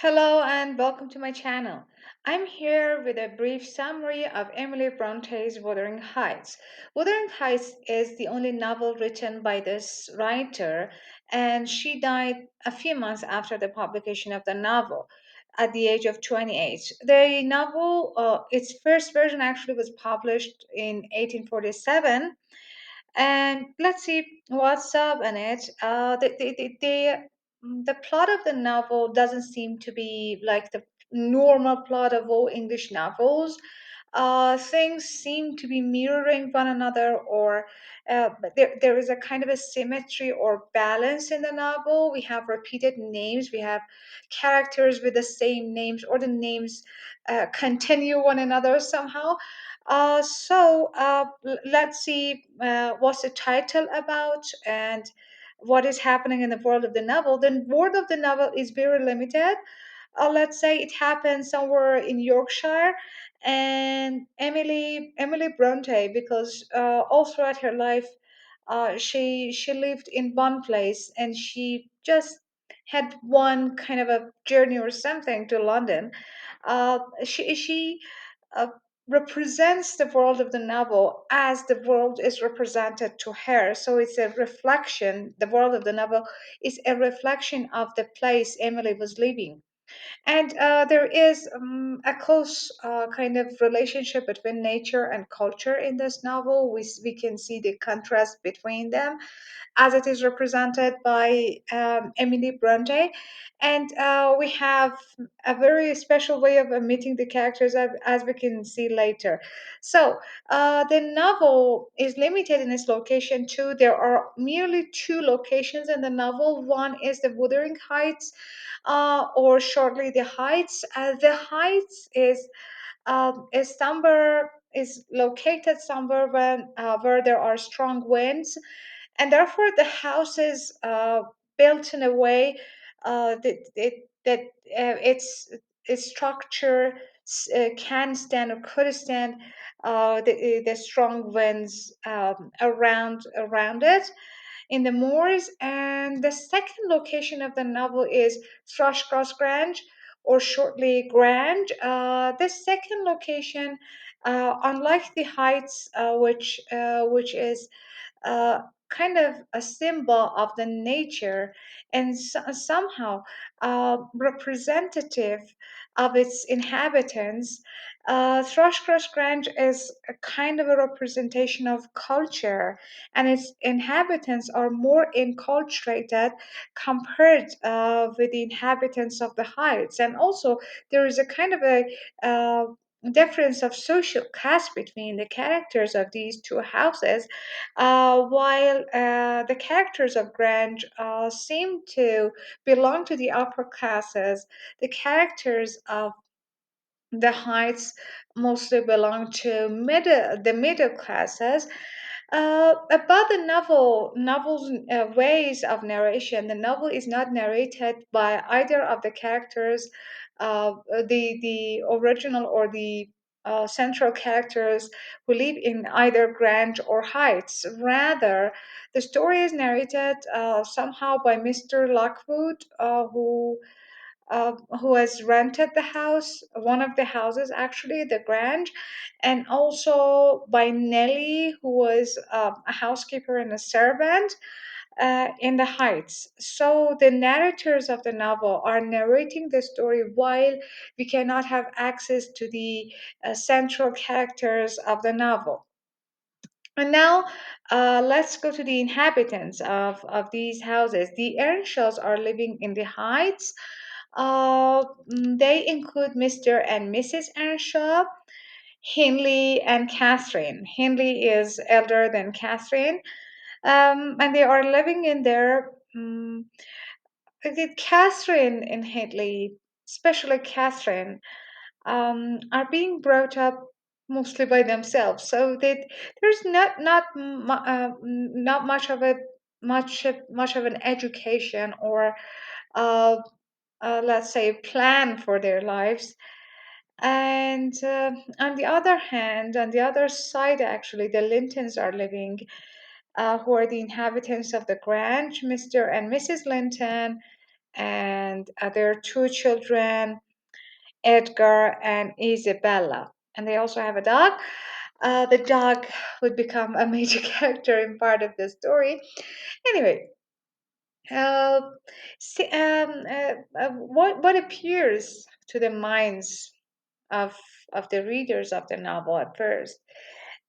Hello and welcome to my channel. I'm here with a brief summary of Emily Bronte's Wuthering Heights. Wuthering Heights is the only novel written by this writer, and she died a few months after the publication of the novel at the age of 28. The novel, its first version actually was published in 1847, and let's see what's up in it. The plot of the novel doesn't seem to be like the normal plot of all English novels. Things seem to be mirroring one another, or but there is a kind of a symmetry or balance in the novel. We have repeated names, we have characters with the same names, or the names continue one another somehow. Let's see what's the title about and what is happening in the world of the novel. The world of the novel is very limited. Let's say it happened somewhere in Yorkshire, and Emily Bronte, because all throughout her life, she lived in one place, and she just had one kind of a journey or something to London. She uh, represents the world of the novel as the world is represented to her. So it's a reflection. The world of the novel is a reflection of the place Emily was living, and there is a close kind of relationship between nature and culture in this novel. We can see the contrast between them as it is represented by Emily Bronte. And we have a very special way of meeting the characters, as we can see later. So, the novel is limited in its location too. There are merely two locations in the novel. One is the Wuthering Heights, or shortly the Heights. The Heights is somewhere is located somewhere where there are strong winds, and therefore the house is built in a way that its structure can stand or could stand the strong winds around it in the moors. And the second location of the novel is Thrushcross Grange, or shortly Grange. The second location, unlike the Heights, which is kind of a symbol of the nature, and somehow representative of its inhabitants. Thrushcross Grange is a kind of a representation of culture, and its inhabitants are more enculturated compared with the inhabitants of the Heights. And also, there is a kind of a difference of social class between the characters of these two houses, while the characters of Grange seem to belong to the upper classes. The characters of the Heights mostly belong to the middle classes. About the novel's ways of narration, the novel is not narrated by either of the characters, the original or the central characters who live in either Grange or Heights. Rather, the story is narrated somehow by Mr. Lockwood, who has rented the house, one of the houses actually, the Grange, and also by Nellie, who was a housekeeper and a servant in the Heights. So the narrators of the novel are narrating the story while we cannot have access to the central characters of the novel. And now let's go to the inhabitants of these houses. The Earnshaws are living in the Heights. They include Mr. and Mrs. Earnshaw, Hindley, and Catherine. Hindley is elder than Catherine, and they are living in their. Catherine and Hindley, especially Catherine, are being brought up mostly by themselves. So there's not much of a much of an education or uh, let's say plan for their lives. And on the other hand, on the other side, actually, the Lintons are living, who are the inhabitants of the Grange, Mr. and Mrs. Linton, and their two children, Edgar and Isabella. And they also have a dog. The dog would become a major character in part of the story. Anyway, uh, what appears to the minds of of the readers of the novel at first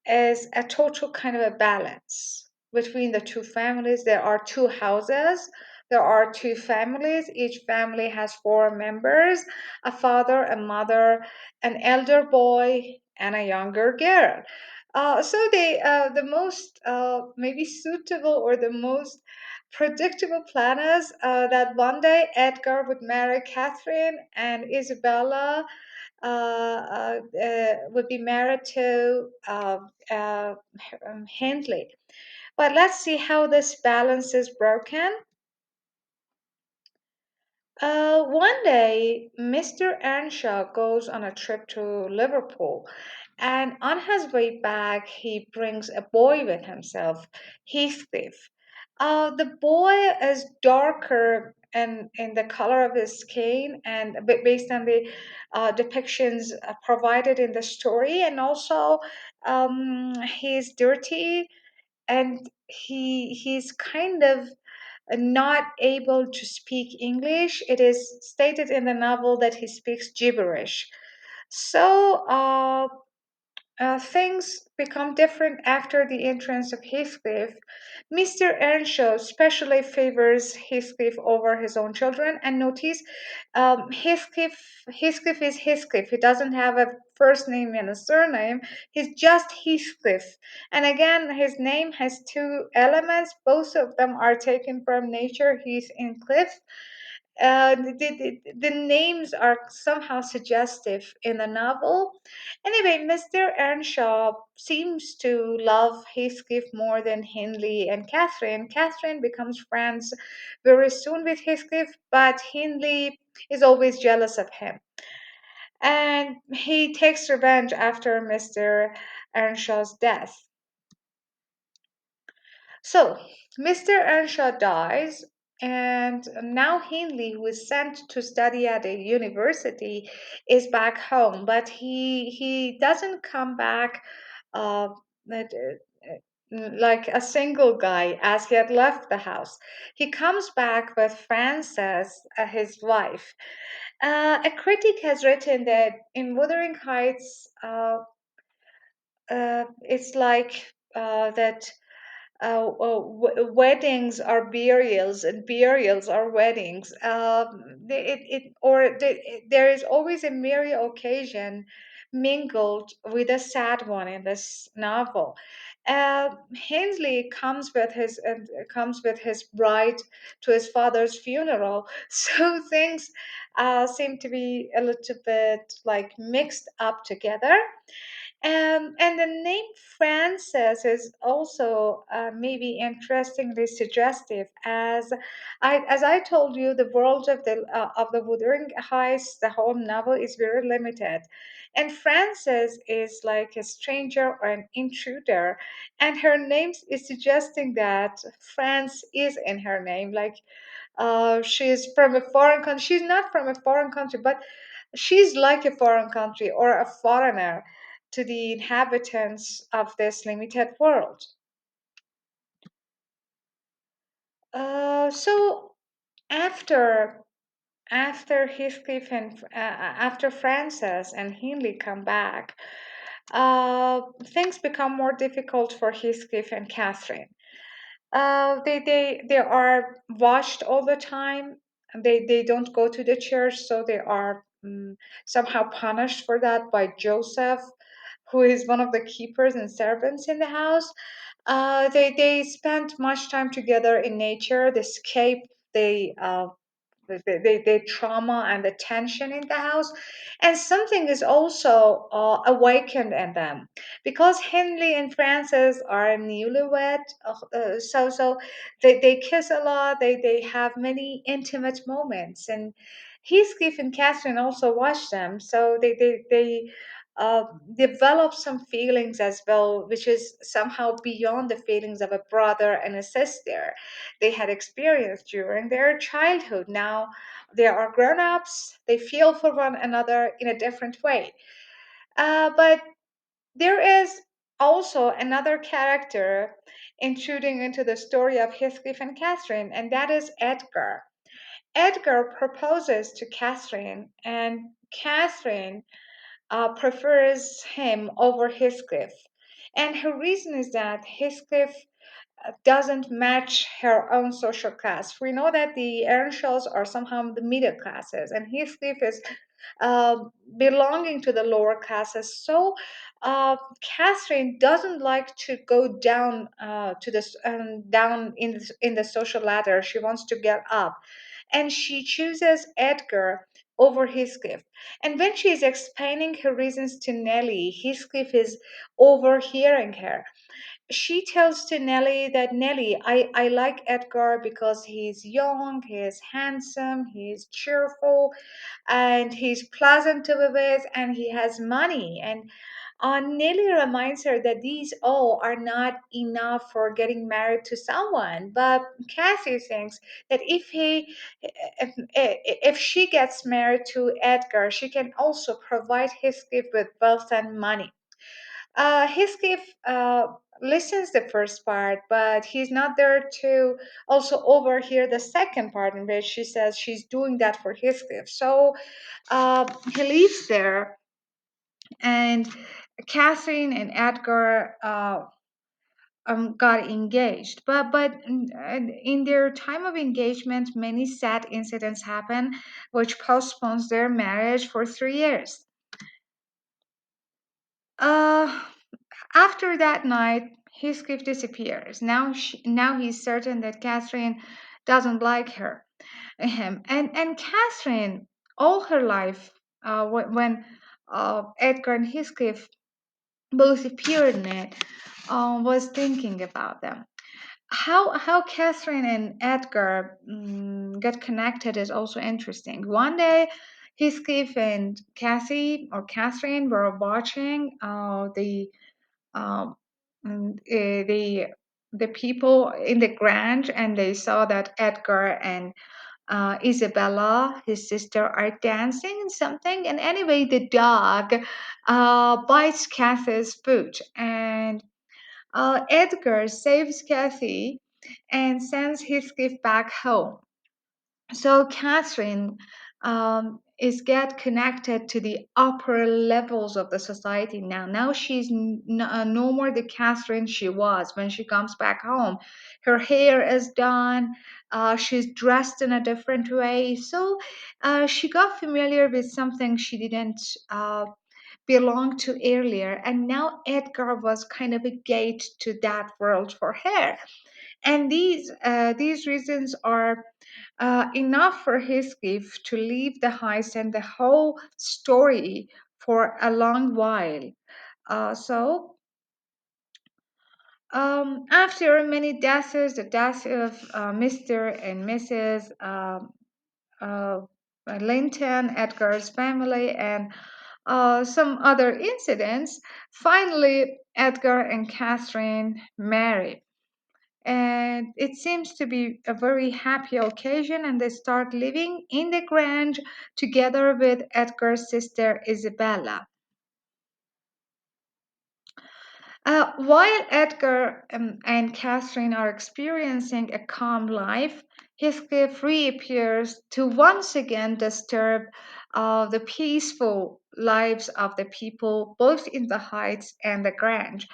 is a total kind of a balance between the two families. There are two houses, there are two families. Each family has four members: a father, a mother, an elder boy, and a younger girl. The most maybe suitable or the most predictable plan is that one day Edgar would marry Catherine and Isabella would be married to Hindley. But let's see how this balance is broken. One day, Mr. Earnshaw goes on a trip to Liverpool, and on his way back, he brings a boy with himself, Heathcliff. The boy is darker in the color of his skin, and based on the depictions provided in the story, and also he's dirty, and he's kind of not able to speak English. It is stated in the novel that he speaks gibberish. So things become different after the entrance of Heathcliff. Mr. Earnshaw specially favors Heathcliff over his own children. And notice, Heathcliff is Heathcliff. He doesn't have a first name and a surname. He's just Heathcliff. And again, his name has two elements. Both of them are taken from nature, Heath and Cliff. The names are somehow suggestive in the novel. Anyway, Mr. Earnshaw seems to love Heathcliff more than Hindley and Catherine. Catherine becomes friends very soon with Heathcliff, but Hindley is always jealous of him. And he takes revenge after Mr. Earnshaw's death. So, Mr. Earnshaw dies, and now Hindley, who is sent to study at a university, is back home, but he doesn't come back uh, that, like a single guy as he had left the house. He comes back with Frances, his wife. A critic has written that in Wuthering Heights, it's like that weddings are burials and burials are weddings. There is always a merry occasion mingled with a sad one in this novel. Hensley comes with his bride to his father's funeral, so things seem to be a little bit like mixed up together. And the name Frances is also maybe interestingly suggestive, as I told you, the world of the Wuthering Heights, the whole novel is very limited, and Frances is like a stranger or an intruder, and her name is suggesting that France is in her name, like she's from a foreign country. She's not from a foreign country, but she's like a foreign country or a foreigner to the inhabitants of this limited world. So after Heathcliff and after Frances and Hindley come back, things become more difficult for Heathcliff and Catherine. They are washed all the time. They don't go to the church, so they are somehow punished for that by Joseph, who is one of the keepers and servants in the house. They spend much time together in nature. They escape. The trauma and the tension in the house, and something is also awakened in them because Henley and Frances are newlywed. So they kiss a lot. They have many intimate moments, and Heathcliff and Catherine also watch them. So they uh, develop some feelings as well, which is somehow beyond the feelings of a brother and a sister they had experienced during their childhood. Now they are grown ups, they feel for one another in a different way. But there is also another character intruding into the story of Heathcliff and Catherine, and that is Edgar. Edgar proposes to Catherine, and Catherine prefers him over Heathcliff. And her reason is that Heathcliff doesn't match her own social class. We know that the Earnshaws are somehow the middle classes, and Heathcliff is uh, belonging to the lower classes. So Catherine doesn't like to go down to this down in the social ladder. She wants to get up, and she chooses Edgar over Heathcliff. And when she is explaining her reasons to Nellie, Heathcliff is overhearing her. She tells to Nellie that Nellie, I like Edgar because he's young, he's handsome, he's cheerful, and he's pleasant to be with, and he has money. And Nellie reminds her that these all are not enough for getting married to someone. But Cassie thinks that if she gets married to Edgar, she can also provide Heathcliff with wealth and money. Heathcliff listens the first part, but he's not there to also overhear the second part in which she says she's doing that for Heathcliff. So he leaves there, and Catherine and Edgar got engaged. But in their time of engagement, many sad incidents happen, which postpones their marriage for 3 years. Uh, After that night, Heathcliff disappears. Now he's certain that Catherine doesn't like him, and Catherine, all her life, when Edgar and Heathcliff both appeared in it, was thinking about them. How Catherine and Edgar got connected is also interesting. One day, Heathcliff and Kathy or Catherine were watching um, the people in the Grange, and they saw that Edgar and Isabella, his sister, are dancing and something. And anyway, the dog bites Kathy's foot, and Edgar saves Kathy and sends Heathcliff back home. So Catherine is get connected to the upper levels of the society now. Now she's no more the Catherine she was when she comes back home. Her hair is done. She's dressed in a different way. So she got familiar with something she didn't belong to earlier. And now Edgar was kind of a gate to that world for her. And these reasons are enough for Heathcliff to leave the heist and the whole story for a long while. So after many deaths, the deaths of Mr. and Mrs. Uh, Linton, Edgar's family, and some other incidents, finally Edgar and Catherine marry. And it seems to be a very happy occasion, and they start living in the Grange together with Edgar's sister Isabella. While Edgar and Catherine are experiencing a calm life, Heathcliff reappears to once again disturb the peaceful lives of the people, both in the Heights and the Grange.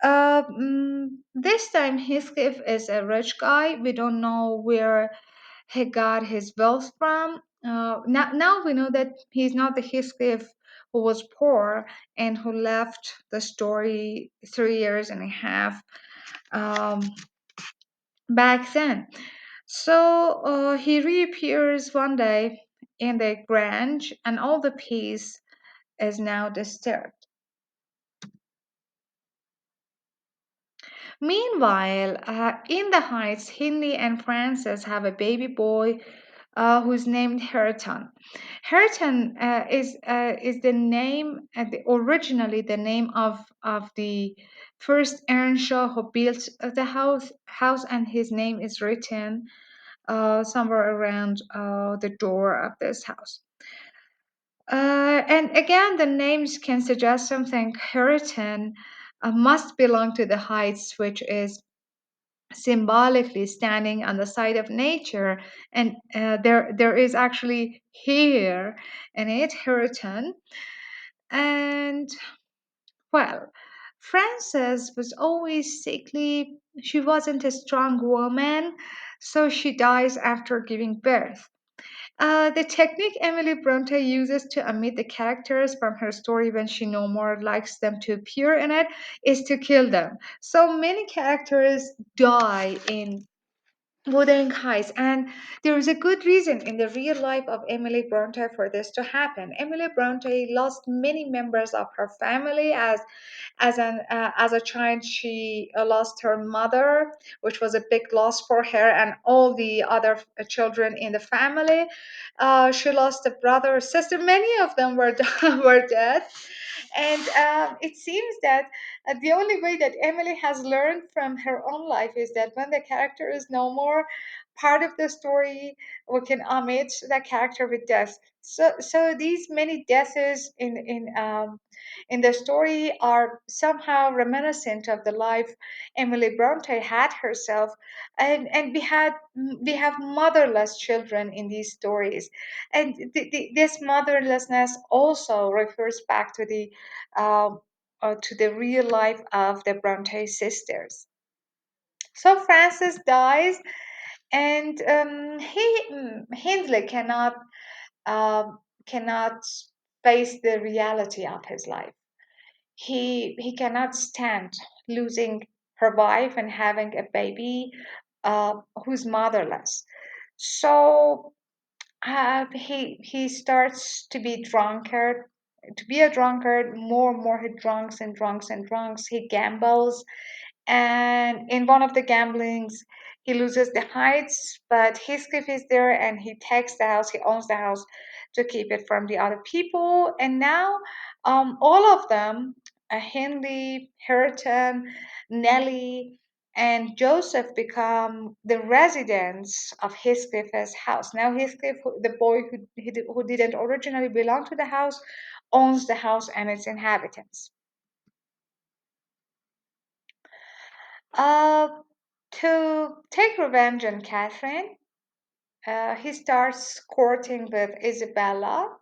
This time, Heathcliff is a rich guy. We don't know where he got his wealth from. Now we know that he's not the Heathcliff who was poor and who left the story 3 years and a half um, back then. So he reappears one day in the Grange, and all the peace is now disturbed. Meanwhile, in the Heights, Hindley and Frances have a baby boy who's named Hareton. Hareton is the name, originally the name of the first Earnshaw who built the house, and his name is written somewhere around the door of this house. And again, the names can suggest something. Hareton must belong to the Heights, which is symbolically standing on the side of nature, and there is actually here in it Heriton. And well, Frances was always sickly. She wasn't a strong woman, so she dies after giving birth. The technique Emily Bronte uses to omit the characters from her story when she no more likes them to appear in it is to kill them. So many characters die in Wuthering Heights, and there is a good reason in the real life of Emily Bronte for this to happen. Emily Bronte lost many members of her family as a child. She lost her mother, which was a big loss for her, and all the other children in the family. She lost a brother, sister. Many of them were were dead, and it seems that the only way that Emily has learned from her own life is that when the character is no more part of the story, we can omit the character with death. So these many deaths in the story are somehow reminiscent of the life Emily Bronte had herself, and we have motherless children in these stories, and this motherlessness also refers back to the real life of the Bronte sisters. So Francis dies, and Hindley cannot face the reality of his life. He cannot stand losing her wife and having a baby who's motherless. So he starts to be drunkard, to be a drunkard. More and more he drunks and drunks and drunks. He gambles, and in one of the gamblings he loses the Heights, but Heathcliff is there and he takes the house. He owns the house to keep it from the other people, and now all of them, Hindley, Hareton, Nellie, and Joseph, become the residents of Heathcliff's house. Now Heathcliff, the boy who didn't originally belong to the house, owns the house and its inhabitants. Uh, to take revenge on Catherine, he starts courting with Isabella.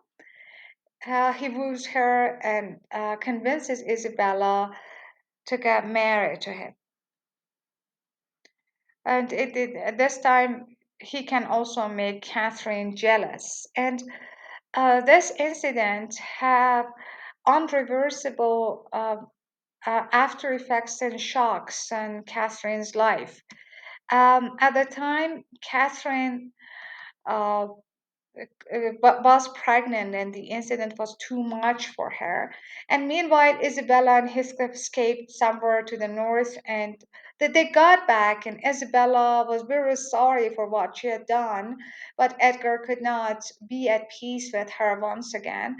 He woos her and convinces Isabella to get married to him. And at this time, he can also make Catherine jealous. And this incident have unreversible after effects and shocks on Catherine's life. At the time, Catherine uh, was pregnant and the incident was too much for her. And meanwhile, Isabella and Heathcliff escaped somewhere to the north, and that they got back, and Isabella was very sorry for what she had done, but Edgar could not be at peace with her once again.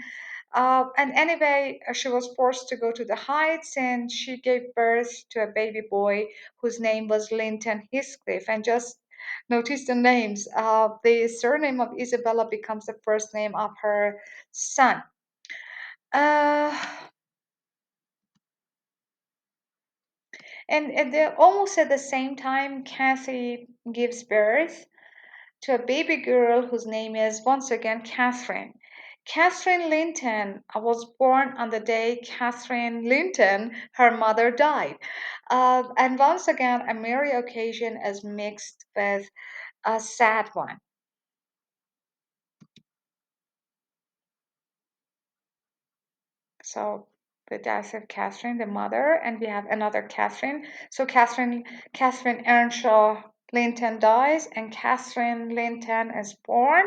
And anyway, she was forced to go to the Heights, and she gave birth to a baby boy whose name was Linton Heathcliff. And just notice the names. The surname of Isabella becomes the first name of her son. Uh, almost at the same time, Kathy gives birth to a baby girl whose name is once again Catherine. Catherine Linton was born on the day Catherine Linton, her mother, died. And once again, a merry occasion is mixed with a sad one. So the death of Catherine, the mother, and we have another Catherine. So Catherine Earnshaw Linton dies, and Catherine Linton is born.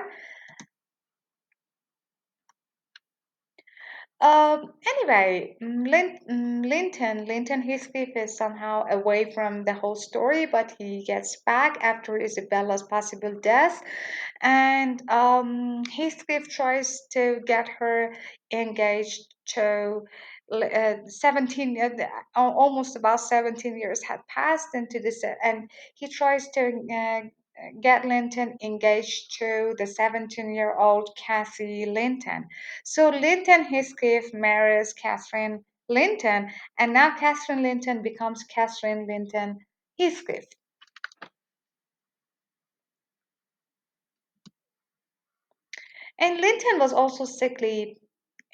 Anyway, Linton Heathcliff is somehow away from the whole story, but he gets back after Isabella's possible death, And Heathcliff tries to get her engaged to 17, almost about 17 years had passed into this, and he tries to get Linton engaged to the 17-year-old Cassie Linton. So Linton Heathcliff marries Catherine Linton, and now Catherine Linton becomes Catherine Linton Heathcliff. And Linton was also sickly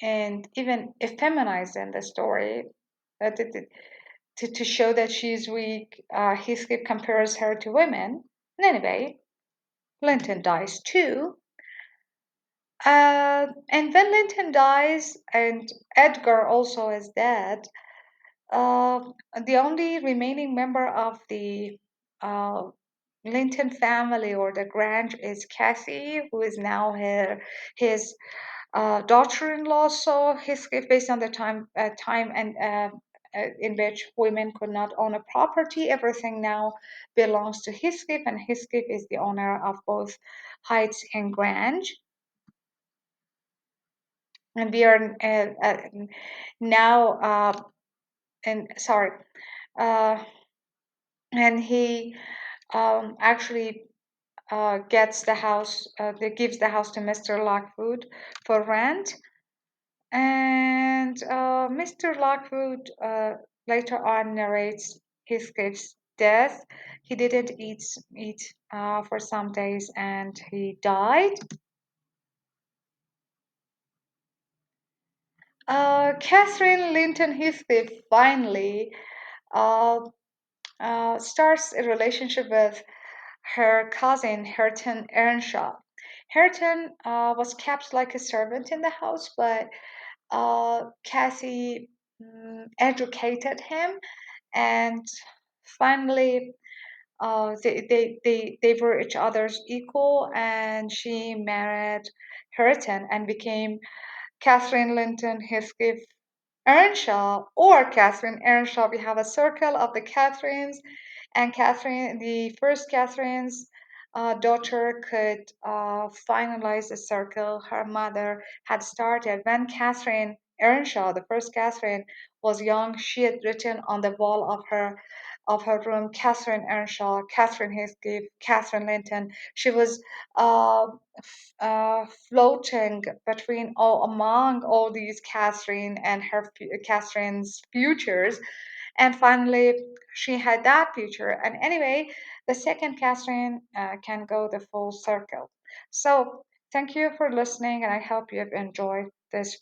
and even effeminized in the story to show that she's weak. Heathcliff compares her to women. And anyway, Linton dies too. And when Linton dies, and Edgar also is dead, uh, the only remaining member of the uh, Linton family or the Grange is Cassie, who is now his daughter-in-law. So Heathcliff, based on the time and in which women could not own a property, everything now belongs to Heathcliff, and Heathcliff is the owner of both Heights and Grange. And we are now, and sorry, uh, and he actually gets the house, gives the house to Mr. Lockwood for rent. And Mr. Lockwood later on narrates Heathcliff's death. He didn't eat for some days, and he died. Catherine Linton Heathcliff finally uh, starts a relationship with her cousin Hareton Earnshaw. Hareton was kept like a servant in the house, but Cassie educated him, and finally they were each other's equal, and she married Hareton and became Catherine Linton Heathcliff Earnshaw, or Catherine Earnshaw. We have a circle of the Catherines, and Catherine, the first Catherine's daughter, could finalize the circle her mother had started. When Catherine Earnshaw, the first Catherine, was young, she had written on the wall of her room, Catherine Earnshaw, Catherine Heathcliff, Catherine Linton. She was floating between all among all these Catherine and Catherine's futures, and finally she had that future. And anyway, the second Catherine can go the full circle. So thank you for listening, and I hope you have enjoyed this